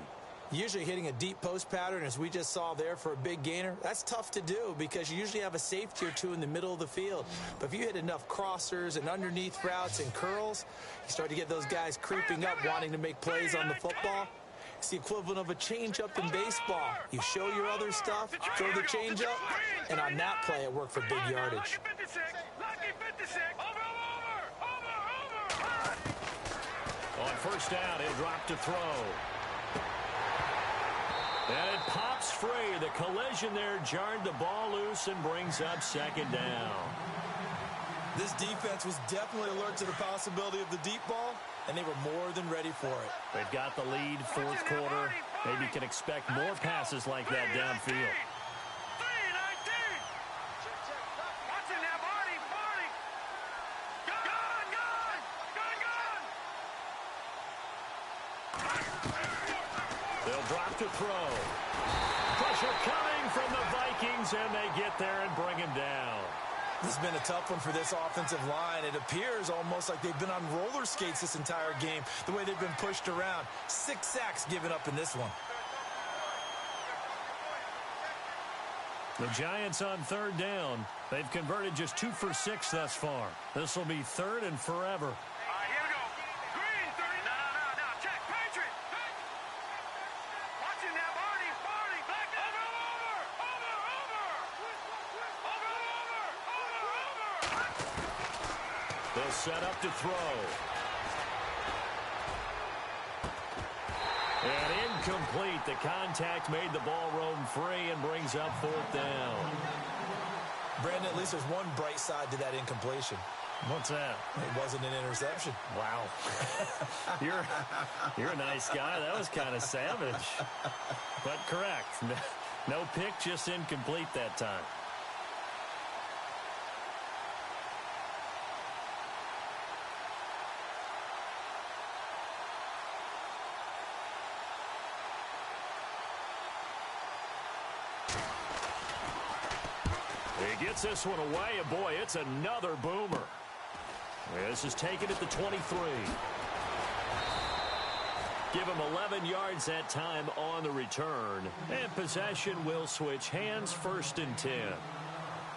Usually hitting a deep post pattern, as we just saw there, for a big gainer, that's tough to do because you usually have a safety or two in the middle of the field. But if you hit enough crossers and underneath routes and curls, you start to get those guys creeping up, wanting to make plays on the football. It's the equivalent of a change-up in baseball. You show your other stuff, throw the change-up, and on that play, it worked for big yardage. On first down, he'll drop to throw. And it pops free. The collision there jarred the ball loose and brings up second down. This defense was definitely alert to the possibility of the deep ball, and they were more than ready for it. They've got the lead, fourth quarter. Maybe can expect more passes like that downfield. They'll drop to throw. Pressure coming from the Vikings, and they get there and bring him down. This has been a tough one for this offensive line. It appears almost like they've been on roller skates this entire game, the way they've been pushed around. 6 sacks given up in this one. The Giants on third down. They've converted just 2 for 6 thus far. This will be third and forever. They'll set up to throw. And incomplete. The contact made the ball roam free and brings up fourth down. Brandon, at least there's one bright side to that incompletion. What's that? It wasn't an interception. Wow. You're a nice guy. That was kind of savage. But correct. No pick, just incomplete that time. He gets this one away, and boy, it's another boomer. This is taken at the 23. Give him 11 yards that time on the return. And possession will switch hands, 1st and 10.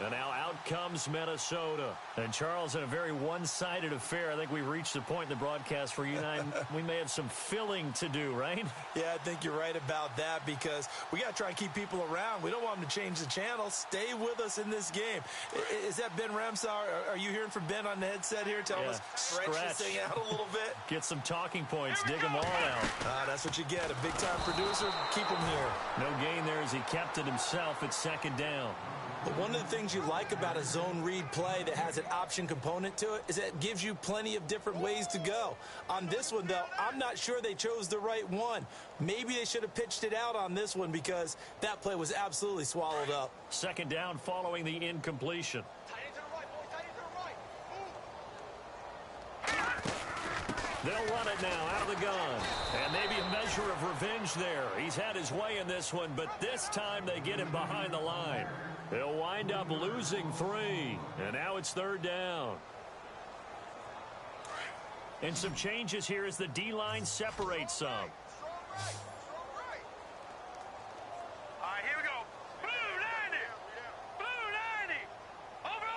And now out comes Minnesota. And Charles, in a very one-sided affair, I think we reached the point in the broadcast where you and I, we may have some filling to do, right? Yeah, I think you're right about that because we got to try and keep people around. We don't want them to change the channel. Stay with us in this game. Is that Ben Ramsauer? Are you hearing from Ben on the headset here? Tell us, stretch this thing out a little bit. Get some talking points. Dig them all out. That's what you get. A big-time producer. Keep him here. No gain there as he kept it himself at second down. But one of the things you like about a zone read play that has an option component to it is that it gives you plenty of different ways to go. On this one, though, I'm not sure they chose the right one. Maybe they should have pitched it out on this one because that play was absolutely swallowed up. Second down following the incompletion. They'll run it now out of the gun. And maybe a measure of revenge there. He's had his way in this one, but this time they get him behind the line. He'll wind up losing 3. And now it's 3rd down. And some changes here as the D-line separates some. All right, here we go. Blue 90. Blue 90. Over.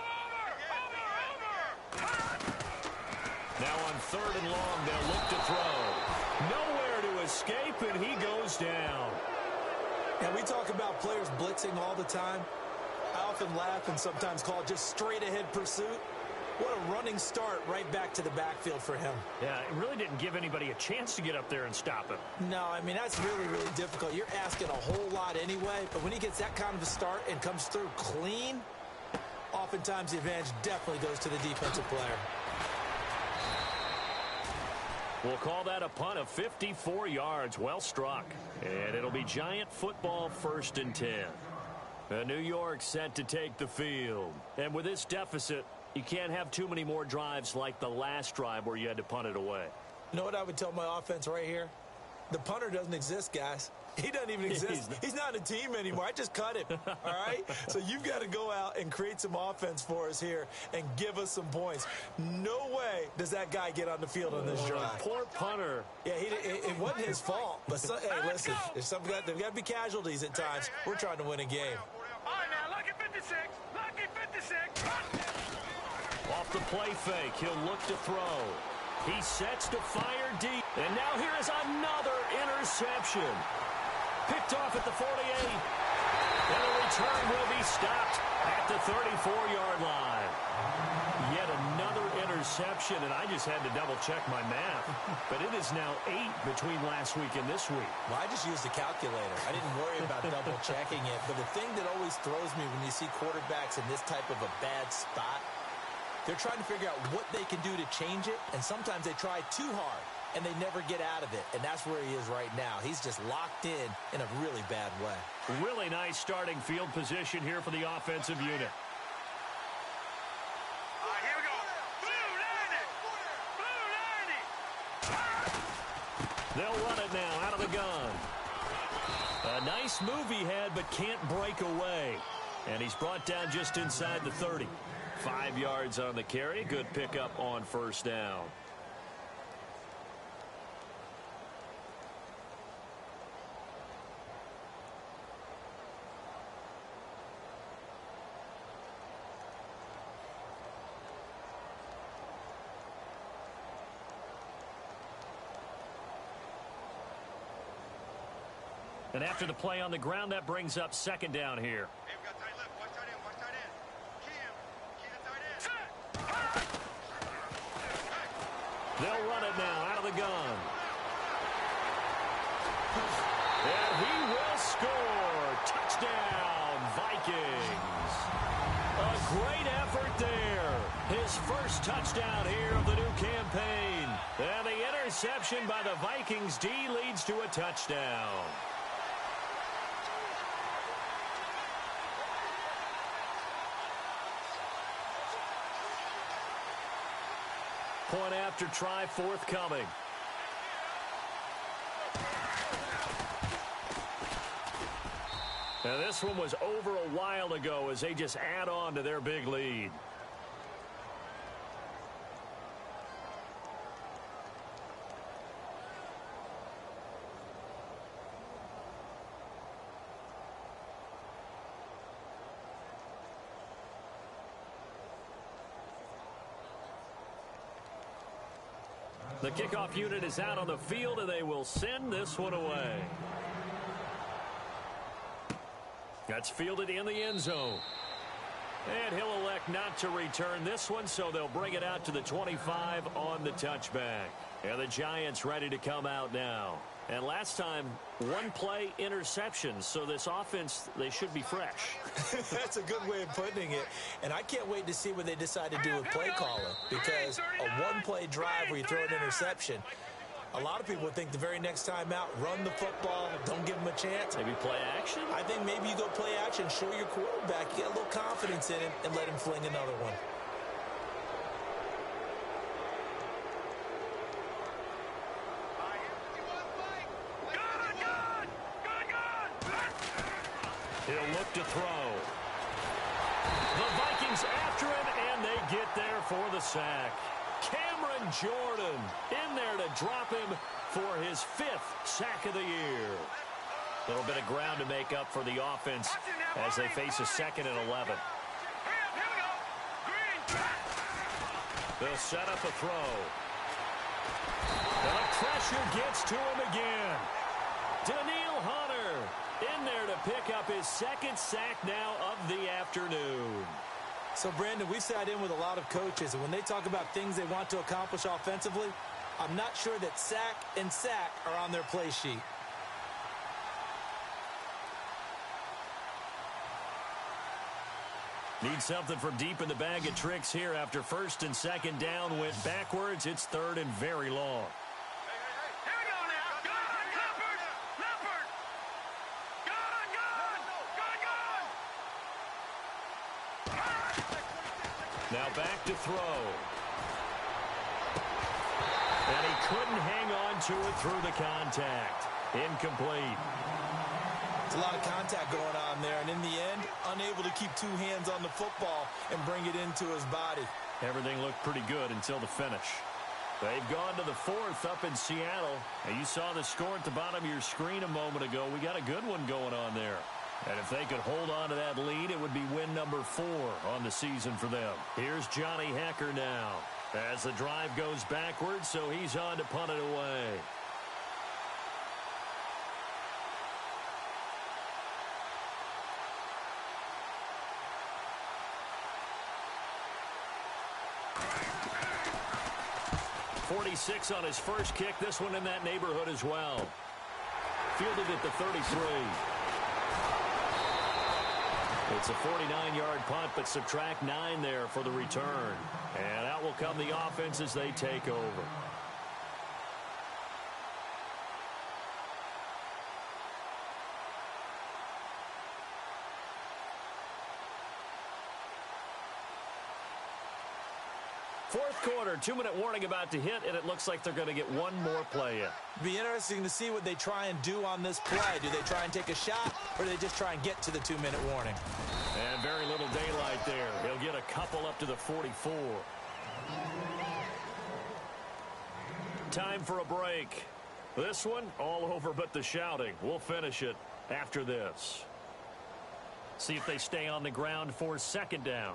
Now on 3rd and long, they'll look to throw. Nowhere to escape, and he goes down. And we talk about players blitzing all the time. I often laugh and sometimes call it just straight-ahead pursuit. What a running start right back to the backfield for him. Yeah, it really didn't give anybody a chance to get up there and stop him. No, I mean, that's really, really difficult. You're asking a whole lot anyway, but when he gets that kind of a start and comes through clean, oftentimes the advantage definitely goes to the defensive player. We'll call that a punt of 54 yards. Well struck. And it'll be Giant football 1st and 10. New York set to take the field. And with this deficit, you can't have too many more drives like the last drive where you had to punt it away. You know what I would tell my offense right here? The punter doesn't exist, guys. He doesn't even exist. He's not a team anymore. I just cut him, all right? So you've got to go out and create some offense for us here and give us some points. No way does that guy get on the field on this drive. Poor punter. Yeah, it wasn't his fault. But, hey, listen, there's there've got to be casualties at times. We're trying to win a game. All right, now, lucky 56. Lucky 56. Off the play fake, he'll look to throw. He sets to fire deep. And now here is another interception. Picked off at the 48. And the return will be stopped at the 34-yard line. Yet another interception, and I just had to double-check my math. But it is now 8 between last week and this week. Well, I just used a calculator. I didn't worry about double-checking it. But the thing that always throws me when you see quarterbacks in this type of a bad spot, they're trying to figure out what they can do to change it, and sometimes they try too hard, and they never get out of it, and that's where he is right now. He's just locked in a really bad way. Really nice starting field position here for the offensive unit. All right, here we go. Blue 90. Blue 90. They'll run it now out of the gun. A nice move he had, but can't break away. And he's brought down just inside the 30. 5 yards on the carry. Good pickup on 1st down. And after the play on the ground, that brings up 2nd down here. Hey, we got tight left. Watch tight end. Watch tight end. Key the tight end. They'll run it now out of the gun. And he will score. Touchdown, Vikings. A great effort there. His first touchdown here of the new campaign. And the interception by the Vikings D leads to a touchdown. Point after try forthcoming. Now this one was over a while ago as they just add on to their big lead. The kickoff unit is out on the field, and they will send this one away. That's fielded in the end zone. And he'll elect not to return this one, so they'll bring it out to the 25 on the touchback. And the Giants ready to come out now. And last time, 1-play interception, so this offense, they should be fresh. That's a good way of putting it. And I can't wait to see what they decide to do with play calling, because a 1-play drive where you throw an interception, a lot of people would think the very next time out, run the football, don't give them a chance. Maybe play action? I think maybe you go play action, show your quarterback, get a little confidence in him, and let him fling another one. look to throw. The Vikings after him, and they get there for the sack. Cameron Jordan in there to drop him for his 5th sack of the year. A little bit of ground to make up for the offense as they face a 2nd and 11. They'll set up a throw. The pressure gets to him again. Daniil Hunter in there to pick up his 2nd sack now of the afternoon. So, Brandon, we sat in with a lot of coaches, and when they talk about things they want to accomplish offensively, I'm not sure that sack and sack are on their play sheet. Need something from deep in the bag of tricks here after 1st and 2nd down went backwards. It's 3rd and very long. Here we go now. Gun, Leopard. Leopard. Gun. Now back to throw. And he couldn't hang on to it through the contact. Incomplete. It's a lot of contact going on there, and in the end, unable to keep 2 hands on the football and bring it into his body. Everything looked pretty good until the finish. They've gone to the 4th up in Seattle. And you saw the score at the bottom of your screen a moment ago. We got a good one going on there. And if they could hold on to that lead, it would be win number 4 on the season for them. Here's Johnny Hecker now as the drive goes backwards, so he's on to punt it away. .46 on his first kick. This one in that neighborhood as well. Fielded at the 33. It's a 49-yard punt, but subtract 9 there for the return. And out will come the offense as they take over. Fourth quarter, 2-minute warning about to hit, and it looks like they're going to get one more play in. Be interesting to see what they try and do on this play. Do they try and take a shot, or do they just try and get to the 2-minute warning? And very little daylight there. He'll get a couple up to the 44. Time for a break. This one, all over but the shouting. We'll finish it after this. See if they stay on the ground for 2nd down.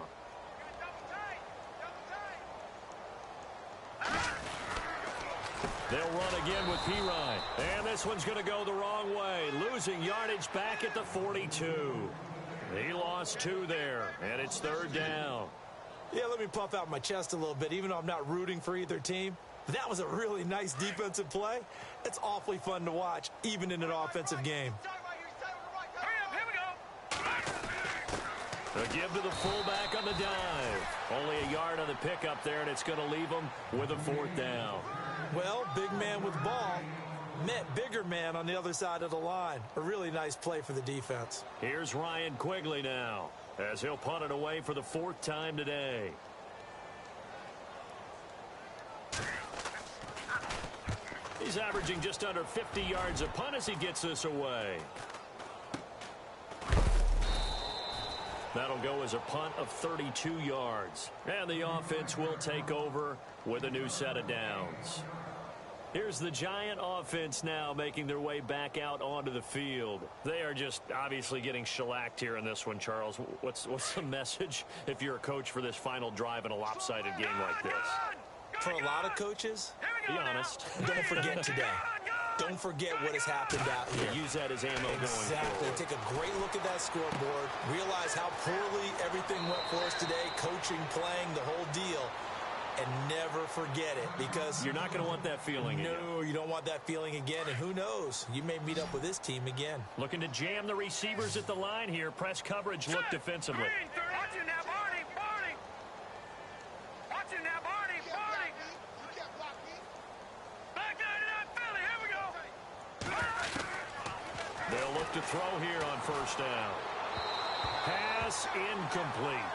They'll run again with Pirine. And this one's going to go the wrong way. Losing yardage back at the 42. He lost 2 there, and it's 3rd down. Yeah, let me puff out my chest a little bit, even though I'm not rooting for either team. But that was a really nice defensive play. It's awfully fun to watch, even in an offensive game. A give to the fullback on the dive. Only a yard on the pickup there, and it's going to leave him with a 4th down. Well, big man with ball met bigger man on the other side of the line. A really nice play for the defense. Here's Ryan Quigley now as he'll punt it away for the 4th time today. He's averaging just under 50 yards a punt as he gets this away. That'll go as a punt of 32 yards. And the offense will take over with a new set of downs. Here's the Giant offense now making their way back out onto the field. They are just obviously getting shellacked here in this one, Charles. What's the message if you're a coach for this final drive in a lopsided game like this? For a lot of coaches, be honest. Don't forget today. Don't forget what has happened out here. Use that as ammo going forward. Exactly. Take a great look at that scoreboard. Realize how poorly everything went for us today. Coaching, playing, the whole deal. And never forget it, because you're not going to want that feeling again. No, you don't want that feeling again. And who knows? You may meet up with this team again. Looking to jam the receivers at the line here. Press coverage, look defensively. Watching now, Barney. Barney. Watching now, Barney. Barney. Back 99 Philly. Here we go. They'll look to throw here on 1st down. Pass incomplete.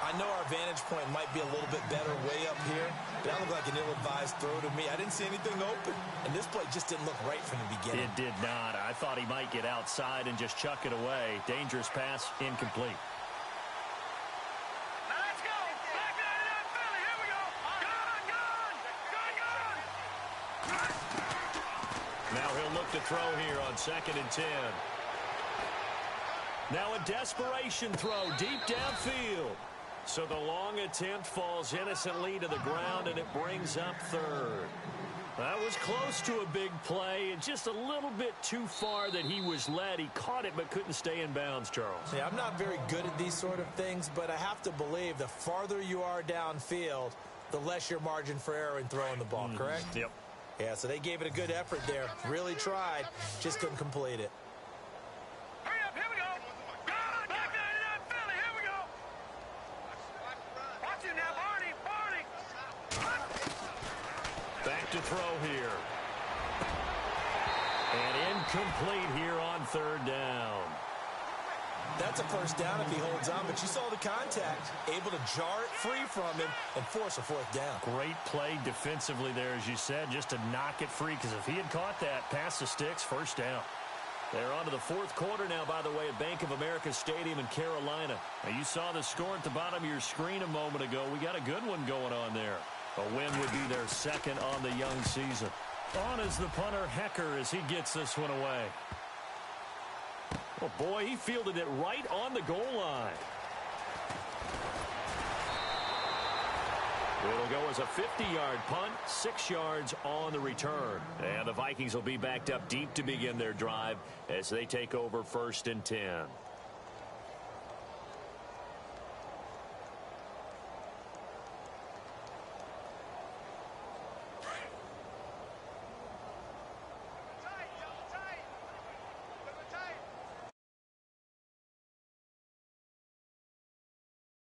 I know our vantage point might be a little bit better way up here, but that looked like an ill-advised throw to me. I didn't see anything open, and this play just didn't look right from the beginning. It did not. I thought he might get outside and just chuck it away. Dangerous pass, incomplete. Now let's go. Back to that Philly. Here we go. Gone. Now he'll look to throw here on 2nd and 10. Now a desperation throw deep downfield. So the long attempt falls innocently to the ground, and it brings up 3rd. That was close to a big play, and just a little bit too far that he was led. He caught it but couldn't stay in bounds, Charles. Yeah, I'm not very good at these sort of things, but I have to believe the farther you are downfield, the less your margin for error in throwing the ball, correct? Yep. Yeah, so they gave it a good effort there. Really tried, just couldn't complete it. Hurry up. Here we go. Gone. Back to that Philly. Here we go. Watch it now, Barney. Back to throw here. And incomplete here on 3rd down. That's a first down if he holds on, but you saw the contact. Able to jar it free from him and force a 4th down. Great play defensively there, as you said, just to knock it free, because if he had caught that, past the sticks, 1st down. They're on to the 4th quarter now, by the way, at Bank of America Stadium in Carolina. Now, you saw the score at the bottom of your screen a moment ago. We got a good one going on there. A win would be their 2nd on the young season. On is the punter, Hecker, as he gets this one away. Oh, boy, he fielded it right on the goal line. It'll go as a 50-yard punt, 6 yards on the return. And the Vikings will be backed up deep to begin their drive as they take over 1st and 10.